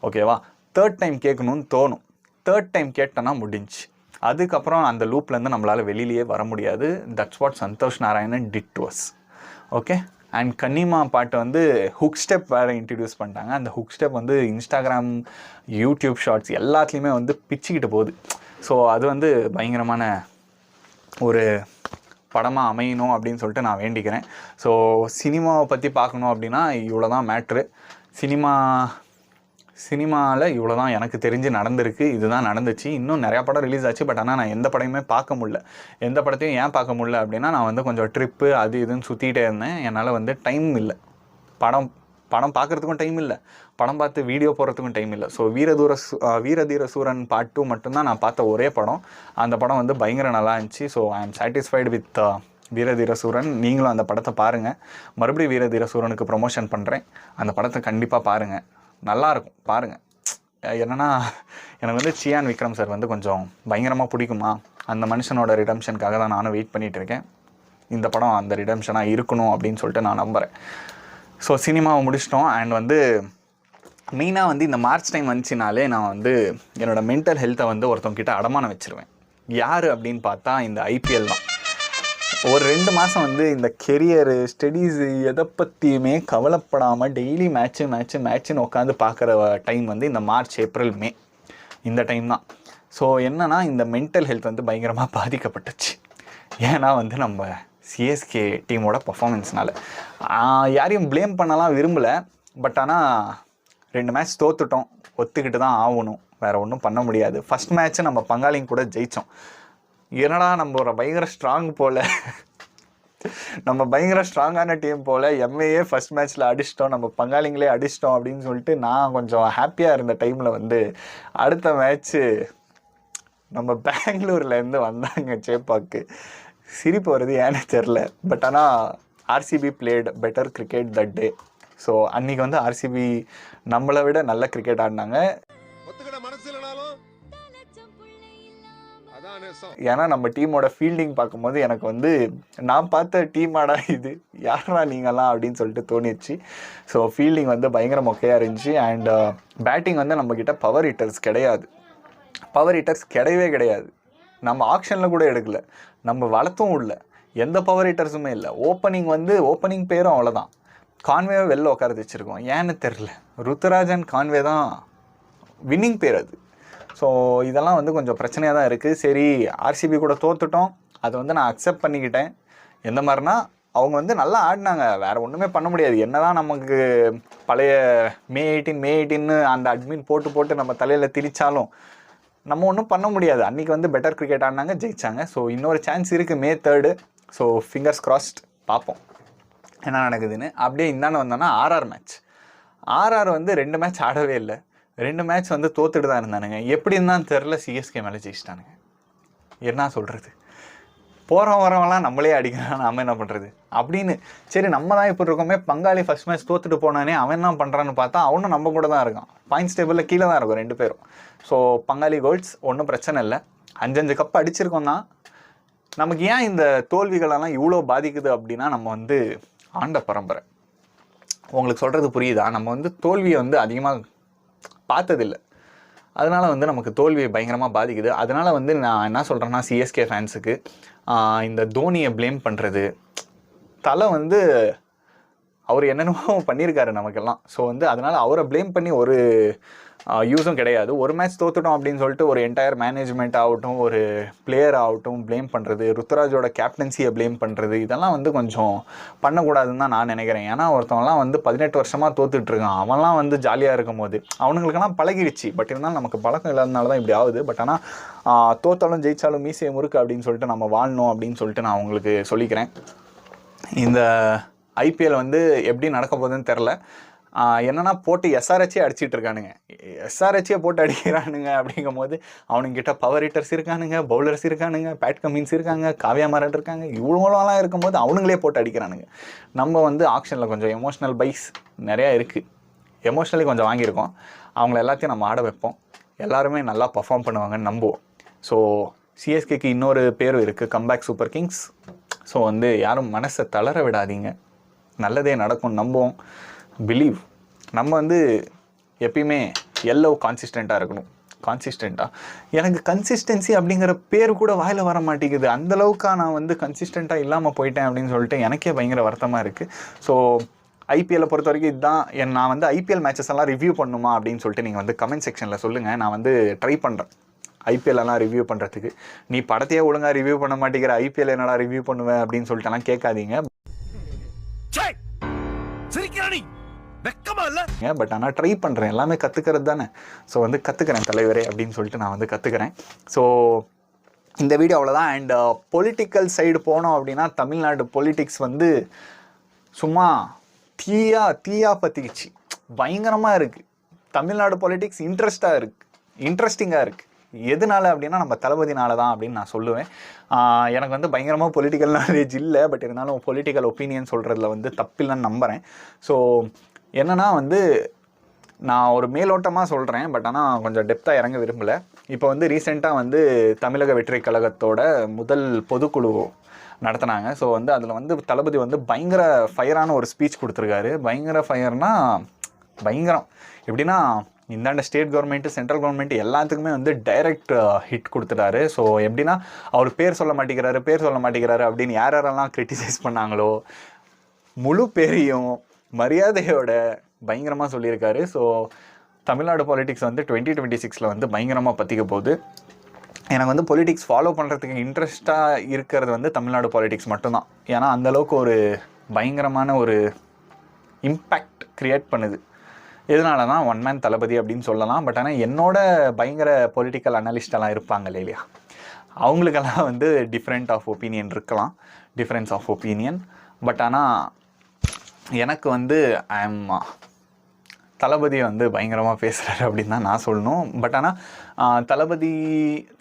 ஓகேவா? 3rd time கேட்கணும்னு தோணும். 3rd time கேட்டோன்னா முடிஞ்சு. அதுக்கப்புறம் அந்த லூப்லேருந்து நம்மளால் வெளியிலேயே வர முடியாது. That's what Santhosh Narayanan did to us. Okay. And Kannima பாட்டு வந்து ஹுக் ஸ்டெப் வேறு இன்ட்ரடியூஸ் பண்ணிட்டாங்க. அந்த ஹுக் ஸ்டெப் வந்து இன்ஸ்டாகிராம், யூடியூப் ஷார்ட்ஸ் எல்லாத்துலேயுமே வந்து பிச்சுக்கிட்டு போகுது. ஸோ அது வந்து பயங்கரமான ஒரு படமாக அமையணும் அப்படின்னு சொல்லிட்டு நான் வேண்டிக்கிறேன். ஸோ சினிமாவை பற்றி பார்க்கணும் அப்படின்னா இவ்வளோ தான் மேட்ரு. சினிமாவில் இவ்வளோ தான் எனக்கு தெரிஞ்சு நடந்திருக்கு. இதுதான் நடந்துச்சு. இன்னும் நிறையா படம் ரிலீஸ் ஆச்சு. பட் ஆனால் நான் எந்த படமே பார்க்க முடியல. எந்த படத்தையும் ஏன் பார்க்க முடியல அப்படின்னா நான் வந்து கொஞ்சம் ட்ரிப்பு அது இதுன்னு சுற்றிக்கிட்டே இருந்தேன். என்னால் வந்து டைம் இல்லை. படம் பார்க்குறதுக்கும் டைம் இல்லை, படம் பார்த்து வீடியோ போடுறதுக்கும் டைம் இல்லை. ஸோ வீரதீர சூரன் பார்ட் 2 மட்டும்தான் நான் பார்த்த ஒரே படம். அந்த படம் வந்து பயங்கர நல்லா இருந்துச்சு. ஸோ ஐ ஆம் சாட்டிஸ்ஃபைடு வித் வீரதீர சூரன். நீங்களும் அந்த படத்தை பாருங்கள். மறுபடியும் வீரதீர சூரனுக்கு ப்ரொமோஷன் பண்ணுறேன். அந்த படத்தை கண்டிப்பாக பாருங்கள், நல்லாயிருக்கும், பாருங்கள். என்னென்னா எனக்கு வந்து சியான் விக்ரம் சார் வந்து கொஞ்சம் பயங்கரமாக பிடிக்குமா. அந்த மனுஷனோட ரிடம்ஷனுக்காக தான் நானும் வெயிட் பண்ணிகிட்ருக்கேன். இந்த படம் அந்த ரிடம்ஷனாக இருக்கணும் அப்படின்னு சொல்லிட்டு நான் நம்புகிறேன். ஸோ சினிமாவை முடிச்சிட்டோம். அண்ட் வந்து மெயினாக வந்து இந்த மார்ச் டைம் வந்துச்சுனாலே நான் வந்து என்னோடய மென்டல் ஹெல்த்தை வந்து ஒருத்தவங்கிட்ட அடமானம் வச்சுருவேன். யார் அப்படின்னு பார்த்தா இந்த ஐபிஎல் தான். ஒரு 2 மாதம் வந்து இந்த கெரியரு, ஸ்டடீஸு எதை பற்றியுமே கவலைப்படாமல் டெய்லி மேட்ச்சுன்னு உட்காந்து பார்க்குற டைம் வந்து இந்த மார்ச், ஏப்ரல், மே இந்த டைம் தான். ஸோ என்னன்னா இந்த மென்டல் ஹெல்த் வந்து பயங்கரமாக பாதிக்கப்பட்டுச்சு. ஏன்னா வந்து நம்ம சிஎஸ்கே டீமோட பர்ஃபார்மன்ஸ்னால யாரையும் ப்ளேம் பண்ணலாம் விரும்பலை. பட் ஆனால் 2 மேட்ச் தோத்துட்டோம், ஒத்துக்கிட்டு தான் ஆகணும், வேறு ஒன்றும் பண்ண முடியாது. ஃபஸ்ட் மேட்ச்சு நம்ம பங்காளிங்க கூட ஜெயித்தோம். என்னடா நம்ம ஒரு பயங்கர ஸ்ட்ராங் போல், நம்ம பயங்கர ஸ்ட்ராங்கான டீம் போல் எம்ஏஏ ஃபஸ்ட் மேட்ச்சில் அடிச்சிட்டோம், நம்ம பங்காளிங்களே அடிச்சிட்டோம் அப்படின்னு சொல்லிட்டு நான் கொஞ்சம் ஹாப்பியாக இருந்த டைமில் வந்து அடுத்த மேட்ச்சு நம்ம பெங்களூர்லேருந்து வந்தாங்க சேப்பாக்கு. சிரிப்பு வருது ஏன்னு தெரில. பட் ஆனால் RCB played better cricket that day. So அன்றைக்கி வந்து ஆர்சிபி நம்மளை விட நல்ல கிரிக்கெட் ஆடினாங்க. ஏன்னா நம்ம டீமோட ஃபீல்டிங் பார்க்கும்போது எனக்கு வந்து நான் பார்த்த டீமாடா இது, யாரா நீங்களாம் அப்படின்னு சொல்லிட்டு தோணிடுச்சு. ஸோ ஃபீல்டிங் வந்து பயங்கர மொக்கையாக இருந்துச்சு. அண்ட் பேட்டிங் வந்து நம்மக்கிட்ட பவர் ஹிட்டர்ஸ் கிடையாது. பவர் ஹிட்டர்ஸ் கிடையவே கிடையாது. நம்ம ஆக்ஷனில் கூட எடுக்கல, நம்ம வளர்த்தும் இல்லை, எந்த பவர் ஹிட்டர்ஸுமே இல்லை. ஓப்பனிங் பேரும் அவ்வளோதான். கான்வேவை வெளில உட்கார வச்சுருக்கோம், ஏன்னு தெரில. ருத்துராஜன் கான்வே தான் வின்னிங் பேர் அது. ஸோ இதெல்லாம் வந்து கொஞ்சம் பிரச்சனையாக தான் இருக்குது. சரி, ஆர்சிபி கூட தோத்துட்டோம், அதை வந்து நான் அக்செப்ட் பண்ணிக்கிட்டேன். எந்த மாதிரினா அவங்க வந்து நல்லா ஆடினாங்க, வேறு ஒன்றுமே பண்ண முடியாது. என்ன தான் நமக்கு பழைய மே 18 அந்த அட்மின் போட்டு நம்ம தலையில் திரிச்சாலும் நம்ம ஒன்றும் பண்ண முடியாது. அன்றைக்கி வந்து பெட்டர் கிரிக்கெட் ஆடினாங்க, ஜெயிச்சாங்க. ஸோ இன்னொரு சான்ஸ் இருக்குது May 3. ஸோ ஃபிங்கர்ஸ் கிராஸ்ட், பார்ப்போம் என்ன நடக்குதுன்னு. அப்படியே இந்தாண்டு வந்தோன்னா ஆர்ஆர் வந்து 2 மேட்ச் ஆடவே இல்லை. 2 மேட்ச் வந்து தோத்துட்டு தான் இருந்தானுங்க. எப்படி இருந்தான்னு தெரில, சிஎஸ்கே மேலே ஜெயிச்சிட்டானுங்க. என்ன சொல்கிறது, வரவெல்லாம் நம்மளே அடிக்கிறான், நம்ம என்ன பண்ணுறது அப்படின்னு. சரி, நம்ம தான் இப்படி இருக்கோமே, பங்காளி ஃபஸ்ட் மேட்ச் தோத்துட்டு போனானே, அவன் என்ன பண்ணுறான்னு பார்த்தா அவனும் நம்ம கூட தான் இருக்கான். பாயிண்ட்ஸ் டேபிளில் கீழே தான் இருக்கும் 2 பேரும். ஸோ பங்காளி கோல்ஸ் ஒன்றும் பிரச்சனை இல்லை, 5 கப் அடிச்சிருக்கோம் தான். நமக்கு ஏன் இந்த தோல்விகளெல்லாம் இவ்வளோ பாதிக்குது அப்படின்னா, நம்ம வந்து ஆண்ட பரம்பரை. உங்களுக்கு சொல்கிறது புரியுதா? நம்ம வந்து தோல்வியை வந்து அதிகமாக பார்த்ததில்லை, அதனால் வந்து நமக்கு தோல்வியை பயங்கரமாக பாதிக்குது. அதனால் வந்து நான் என்ன சொல்கிறேன்னா, சிஎஸ்கே ஃபேன்ஸுக்கு இந்த தோனியை ப்ளேம் பண்ணுறது, தலை வந்து அவர் என்னென்னமோ பண்ணியிருக்காரு நமக்கெல்லாம். ஸோ வந்து அதனால் அவரை ப்ளேம் பண்ணி ஒரு யூஸும் கிடையாது. ஒரு மேட்ச் தோத்துட்டோம் அப்படின்னு சொல்லிட்டு ஒரு என்டையர் மேனேஜ்மெண்ட் ஆகட்டும், ஒரு பிளேயர் ஆகட்டும் ப்ளேம் பண்ணுறது, ருத்துராஜோட கேப்டன்சியை ப்ளேம் பண்ணுறது, இதெல்லாம் வந்து கொஞ்சம் பண்ணக்கூடாதுன்னு தான் நான் நினைக்கிறேன். ஏன்னா ஒருத்தவங்களாம் வந்து 18 வருஷமாக தோத்துட்ருக்கான், அவன்லாம் வந்து ஜாலியாக இருக்கும் போது அவனுங்களுக்கெல்லாம் பழகிடுச்சு. பட் இருந்தாலும் நமக்கு பழக்கம் இல்லாதனால தான் இப்படி ஆகுது. பட் ஆனால் தோத்தாலும் ஜெயிச்சாலும் மீசையை முறுக்கு அப்படின்னு சொல்லிட்டு நம்ம வாழணும் அப்படின்னு சொல்லிட்டு நான் உங்களுக்கு சொல்லிக்கிறேன். இந்த ஐபிஎல் வந்து எப்படி நடக்க போகுதுன்னு தெரில. என்னென்னா போட்டு எஸ்ஆர்ஹெச்சே அடிச்சிட்டு இருக்கானுங்க, எஸ்ஆர்ஹெச்சே போட்டு அடிக்கிறானுங்க. அப்படிங்கும் போது அவனுங்கிட்ட பவர் ஹிட்டர்ஸ் இருக்கானுங்க, பவுலர்ஸ் இருக்கானுங்க, பேட் கமின்ஸ் இருக்காங்க, காவியா மாரன் இருக்காங்க, இவ்வளோலாம் இருக்கும்போது அவனுங்களே போட்டு அடிக்கிறானுங்க. நம்ம வந்து ஆக்ஷனில் கொஞ்சம் எமோஷ்னல் பைஸ் நிறையா இருக்குது, எமோஷ்னலி கொஞ்சம் வாங்கியிருக்கோம். அவங்கள எல்லாத்தையும் நம்ம ஆட வைப்போம், எல்லாருமே நல்லா பர்ஃபார்ம் பண்ணுவாங்கன்னு நம்புவோம். ஸோ சிஎஸ்கேக்கு இன்னொரு பேரும் இருக்குது, கம்பேக் சூப்பர் கிங்ஸ். ஸோ வந்து யாரும் மனசை தளர விடாதீங்க, நல்லதே நடக்கும் நம்புவோம். பிலீவ். நம்ம வந்து எப்பயுமே கான்சிஸ்டண்ட்டாக இருக்கணும். எனக்கு கன்சிஸ்டன்சி அப்படிங்கிற பேர் கூட வாயில் வர மாட்டேங்குது. அந்தளவுக்கு நான் வந்து கன்சிஸ்டண்ட்டாக இல்லாமல் போயிட்டேன் அப்படின்னு சொல்லிட்டு எனக்கே பயங்கர வருத்தமாக இருக்குது. ஸோ ஐபிஎல்லை பொறுத்த வரைக்கும் இதுதான். நான் வந்து ஐபிஎல் மேட்சஸ் எல்லாம் ரிவ்யூ பண்ணுமா அப்படின்னு சொல்லிட்டு நீங்கள் வந்து கமெண்ட் செக்ஷனில் சொல்லுங்கள். நான் வந்து ட்ரை பண்ணுறேன் ஐபிஎல்லாம் ரிவ்யூ பண்ணுறதுக்கு. நீ படத்தையே ஒழுங்காக ரிவ்யூ பண்ண மாட்டேங்கிற, ஐபிஎல் என்னடா ரிவ்யூ பண்ணுவேன் அப்படின்னு சொல்லிட்டுலாம் கேட்காதீங்க. பட் ஆனால் ட்ரை பண்ணுறேன், எல்லாமே கற்றுக்கிறது தானே. ஸோ வந்து கற்றுக்கிறேன் தலைவரே அப்படின்னு சொல்லிட்டு நான் வந்து கற்றுக்கிறேன். ஸோ இந்த வீடியோ அவ்வளோதான். அண்ட் பொலிட்டிக்கல் சைடு போனோம் அப்படின்னா, தமிழ்நாடு பொலிட்டிக்ஸ் வந்து சும்மா தீயா பற்றிக்கிச்சு, பயங்கரமாக இருக்குது. தமிழ்நாடு பொலிட்டிக்ஸ் இன்ட்ரெஸ்டிங்காக இருக்குது. எதனால அப்படின்னா நம்ம தளபதினால தான் அப்படின்னு நான் சொல்லுவேன். எனக்கு வந்து பயங்கரமாக பொலிட்டிக்கல் நாலேஜ் இல்லை, பட் இருந்தாலும் பொலிட்டிக்கல் ஒப்பீனியன் சொல்கிறதுல வந்து தப்பில்லைன்னு நம்புகிறேன். ஸோ என்னென்னா வந்து நான் ஒரு மேலோட்டமாக சொல்கிறேன், பட் ஆனால் கொஞ்சம் டெப்த்தாக இறங்க விரும்பலை. இப்போ வந்து ரீசெண்டாக வந்து தமிழக வெற்றி கழகத்தோட முதல் பொதுக்குழு நடத்தினாங்க. ஸோ வந்து அதில் வந்து தளபதி வந்து பயங்கர ஃபயரான ஒரு ஸ்பீச் கொடுத்துருக்காரு. பயங்கர ஃபயர்னால் பயங்கரம். எப்படின்னா இந்தாண்ட ஸ்டேட் கவர்மெண்ட்டு, சென்ட்ரல் கவர்மெண்ட் எல்லாத்துக்குமே வந்து டைரக்ட் ஹிட் கொடுத்துட்டாரு. ஸோ எப்படின்னா அவர் பேர் சொல்ல மாட்டேங்கிறாரு அப்படின்னு யாரெல்லாம் கிரிட்டிசைஸ் பண்ணாங்களோ முழு பேரையும் மரியாதையோட பயங்கரமாக சொல்லியிருக்காரு. ஸோ தமிழ்நாடு பாலிட்டிக்ஸ் வந்து 2026 வந்து பயங்கரமாக பற்றிக்க போகுது. எனக்கு வந்து பொலிட்டிக்ஸ் ஃபாலோ பண்ணுறதுக்கு இன்ட்ரெஸ்ட்டாக இருக்கிறது வந்து தமிழ்நாடு பாலிடிக்ஸ் மட்டும்தான். ஏன்னா அந்தளவுக்கு ஒரு பயங்கரமான ஒரு இம்பேக்ட் க்ரியேட் பண்ணுது. இதனால தான் ஒன் மேன் தளபதி அப்படின்னு சொல்லலாம். பட் ஆனால் என்னோட பயங்கர பொலிட்டிக்கல் அனலிஸ்டெல்லாம் இருப்பாங்க இல்லையா, அவங்களுக்கெல்லாம் வந்து டிஃப்ரெண்ட் ஆஃப் ஒப்பீனியன் இருக்கலாம், டிஃப்ரென்ஸ் ஆஃப் ஒப்பீனியன். பட் ஆனால் எனக்கு வந்து தளபதியை வந்து பயங்கரமாக பேசுகிறாரு அப்படின்னு தான் நான் சொல்லணும். பட் ஆனால்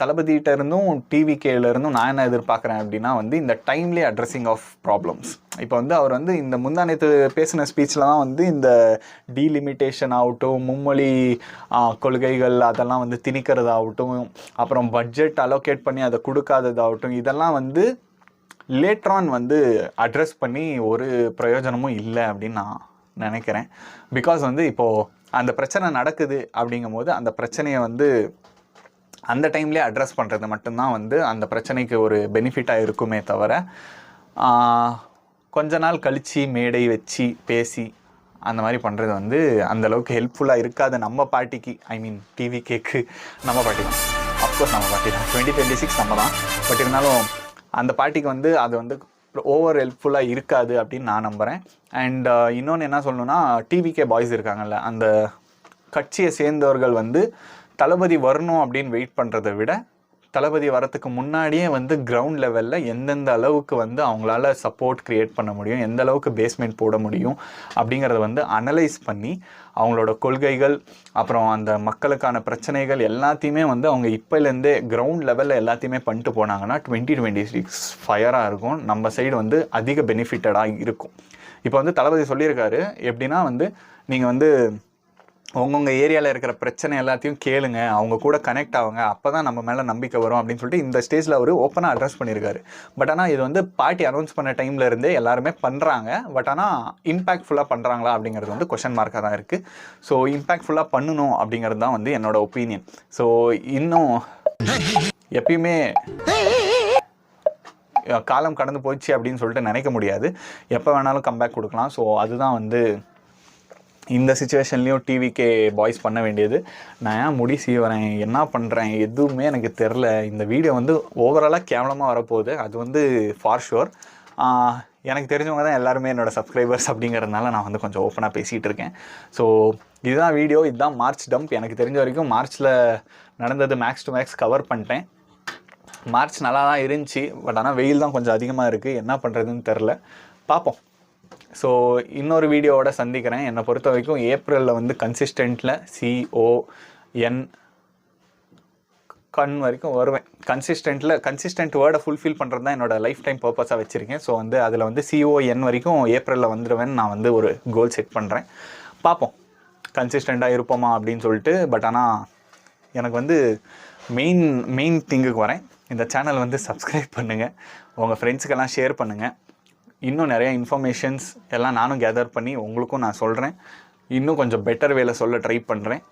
தளபதிகிட்ட இருந்தும் டிவிகேலேருந்தும் நான் என்ன எதிர்பார்க்குறேன் அப்படின்னா வந்து இந்த டைம்லி அட்ரஸிங் ஆஃப் ப்ராப்ளம்ஸ். இப்போ வந்து அவர் வந்து இந்த முந்தானத்து பேசின ஸ்பீச்சில் தான் வந்து இந்த டீலிமிட்டேஷன் ஆகட்டும், மும்மொழி கொள்கைகள் அதெல்லாம் வந்து திணிக்கிறதாகட்டும், அப்புறம் பட்ஜெட் அலோகேட் பண்ணி அதை கொடுக்காததாகட்டும், இதெல்லாம் வந்து லேட்ரான் வந்து அட்ரஸ் பண்ணி ஒரு பிரயோஜனமும் இல்லை அப்படின்னு நான் நினைக்கிறேன். பிகாஸ் வந்து இப்போது அந்த பிரச்சனை நடக்குது அப்படிங்கும் போது அந்த பிரச்சனையை வந்து அந்த டைம்லேயே அட்ரஸ் பண்ணுறது மட்டும்தான் வந்து அந்த பிரச்சனைக்கு ஒரு பெனிஃபிட்டாக இருக்குமே தவிர கொஞ்ச நாள் கழித்து மேடை வச்சு பேசி அந்த மாதிரி பண்ணுறது வந்து அந்தளவுக்கு ஹெல்ப்ஃபுல்லாக இருக்காது நம்ம பார்ட்டிக்கு. ஐ மீன் டிவிகேக்கு நம்ம பார்ட்டி தான், அஃப்கோர்ஸ் நம்ம பார்ட்டி தான், 2026 நம்ம தான். பட் இருந்தாலும் அந்த பார்ட்டிக்கு வந்து அது வந்து ஓவர் ஹெல்ப்ஃபுல்லாக இருக்காது அப்படின்னு நான் நம்புகிறேன். அண்ட் இன்னொன்று என்ன சொல்லணுன்னா, டிவிகே பாய்ஸ் இருக்காங்கல்ல, அந்த கட்சியை சேர்ந்தவர்கள் வந்து தளபதி வரணும் அப்படின்னு வெயிட் பண்ணுறதை விட தளபதி வரத்துக்கு முன்னாடியே வந்து கிரவுண்ட் லெவலில் எந்தெந்த அளவுக்கு வந்து அவங்களால சப்போர்ட் க்ரியேட் பண்ண முடியும், எந்த அளவுக்கு பேஸ்மெண்ட் போட முடியும் அப்படிங்கிறத வந்து அனலைஸ் பண்ணி அவங்களோட கொள்கைகள் அப்புறம் அந்த மக்களுக்கான பிரச்சனைகள் எல்லாத்தையுமே வந்து அவங்க இப்போலேருந்தே கிரவுண்ட் லெவலில் எல்லாத்தையுமே பண்ணிட்டு போனாங்கன்னா 2026 ஃபயராக இருக்கும். நம்ம சைடு வந்து அதிக பெனிஃபிட்டடாக இருக்கும். இப்போ வந்து தளபதி சொல்லியிருக்காரு எப்படின்னா வந்து நீங்கள் வந்து உங்கவுங்க ஏரியாவில் இருக்கிற பிரச்சனை எல்லாத்தையும் கேளுங்க, அவங்க கூட கனெக்ட் ஆகுங்க, அப்போ தான் நம்ம மேலே நம்பிக்கை வரும் அப்படின்னு சொல்லிட்டு இந்த ஸ்டேஜில் அவர் ஓப்பனாக அட்ரஸ் பண்ணியிருக்காரு. பட் ஆனால் இது வந்து பார்ட்டி அனௌன்ஸ் பண்ண டைமில் இருந்தே எல்லாருமே பண்ணுறாங்க. பட் ஆனால் இம்பேக்ட்ஃபுல்லாக பண்ணுறாங்களா அப்படிங்கிறது வந்து கொஷன் மார்க்காக தான் இருக்குது. ஸோ இம்பேக்ட்ஃபுல்லாக பண்ணணும் அப்படிங்கிறது தான் வந்து என்னோடய ஒப்பீனியன். ஸோ இன்னும் எப்பயுமே காலம் கடந்து போச்சு அப்படின்னு சொல்லிட்டு நினைக்க முடியாது, எப்போ வேணாலும் கம்பேக் கொடுக்கலாம். ஸோ அதுதான் வந்து இந்த சுச்சுவேஷன்லேயும் டிவிகே பாய்ஸ் பண்ண வேண்டியது. நான் ஏன் முடி சீவறேன், என்ன பண்ணுறேன், எதுவுமே எனக்கு தெரில. இந்த வீடியோ வந்து ஓவராலாக கேவலமாக வரப்போகுது, அது வந்து ஃபார் ஷுர். எனக்கு தெரிஞ்சவங்க தான் எல்லாருமே என்னோடய சப்ஸ்கிரைபர்ஸ் அப்படிங்கிறதுனால நான் வந்து கொஞ்சம் ஓப்பனாக பேசிகிட்டு இருக்கேன். ஸோ இதுதான் வீடியோ, இதுதான் மார்ச் டம்ப். எனக்கு தெரிஞ்ச வரைக்கும் மார்ச்சில் நடந்தது மேக்ஸ் டு மேக்ஸ் கவர் பண்ணிட்டேன். மார்ச் நல்லா தான் இருந்துச்சு, பட் ஆனால் வெயில் தான் கொஞ்சம் அதிகமாக இருக்குது, என்ன பண்ணுறதுன்னு தெரில, பார்ப்போம். ஸோ இன்னொரு வீடியோவோட சந்திக்கிறேன். என்னை பொறுத்த வரைக்கும் ஏப்ரலில் வந்து கன்சிஸ்டண்ட்டில் CON வரைக்கும் வருவேன். கன்சிஸ்டன்ட் வேர்டை ஃபுல்ஃபில் பண்ணுறது தான் என்னோடய லைஃப் டைம் பர்பஸாக வச்சுருக்கேன். ஸோ வந்து அதில் வந்து CON வரைக்கும் ஏப்ரலில் வந்துடுவேன் நான் வந்து ஒரு கோல் செட் பண்ணுறேன். பார்ப்போம் கன்சிஸ்டண்ட்டாக இருப்போமா அப்படின்னு சொல்லிட்டு. பட் ஆனால் எனக்கு வந்து மெயின் திங்குக்கு வரேன். இந்த சேனல் வந்து சப்ஸ்கிரைப் பண்ணுங்கள், உங்கள் ஃப்ரெண்ட்ஸுக்கெல்லாம் ஷேர் பண்ணுங்கள். இன்னும் நிறைய இன்ஃபர்மேஷன்ஸ் எல்லாம் நானும் கேதர் பண்ணி உங்களுக்கும் நான் சொல்கிறேன். இன்னும் கொஞ்சம் பெட்டர் வேலை சொல்ல ட்ரை பண்ணுறேன்.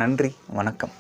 நன்றி, வணக்கம்.